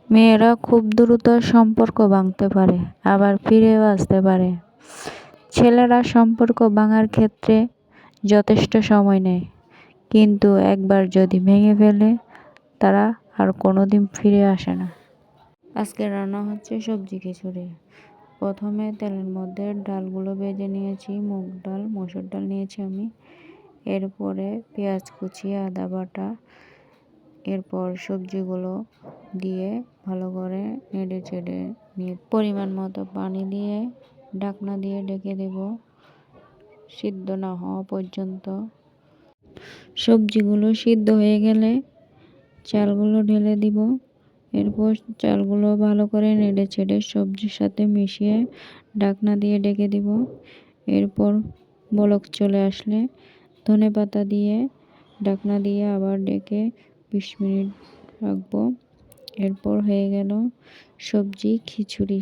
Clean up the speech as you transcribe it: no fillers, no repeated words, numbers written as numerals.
মেয়েরা খুব দ্রুত সম্পর্ক ভাঙতে পারে, আবার ফিরেও আসতে পারে। ছেলেরা সম্পর্ক ভাঙার ক্ষেত্রে যথেষ্ট সময় নেয়, কিন্তু একবার যদি ভেঙে ফেলে তারা আর কোনোদিন ফিরে আসে না। আজকে রান্না হচ্ছে সবজি খিচুড়ি। প্রথমে তেলের মধ্যে ডালগুলো ভেজে নিয়েছি, মুগ ডাল, মসুর ডাল নিয়েছি আমি। এরপরে পেঁয়াজ কুচি, আদা বাটা, এরপর সবজিগুলো দিয়ে ভালো করে নেড়ে চেড়ে নিয়ে পরিমাণ মতো পানি দিয়ে ঢাকনা দিয়ে ঢেকে দেব সিদ্ধ না হওয়া পর্যন্ত। সবজিগুলো সিদ্ধ হয়ে গেলে চালগুলো ঢেলে দিব। এরপর চালগুলো ভালো করে নেড়ে চেড়ে সবজির সাথে মিশিয়ে ঢাকনা দিয়ে ঢেকে দিব। এরপর বলক চলে আসলে ধনেপাতা দিয়ে ঢাকনা দিয়ে আবার ঢেকে 20 মিনিট রাখবো। এরপর হয়ে গেল সবজি খিচুড়ি।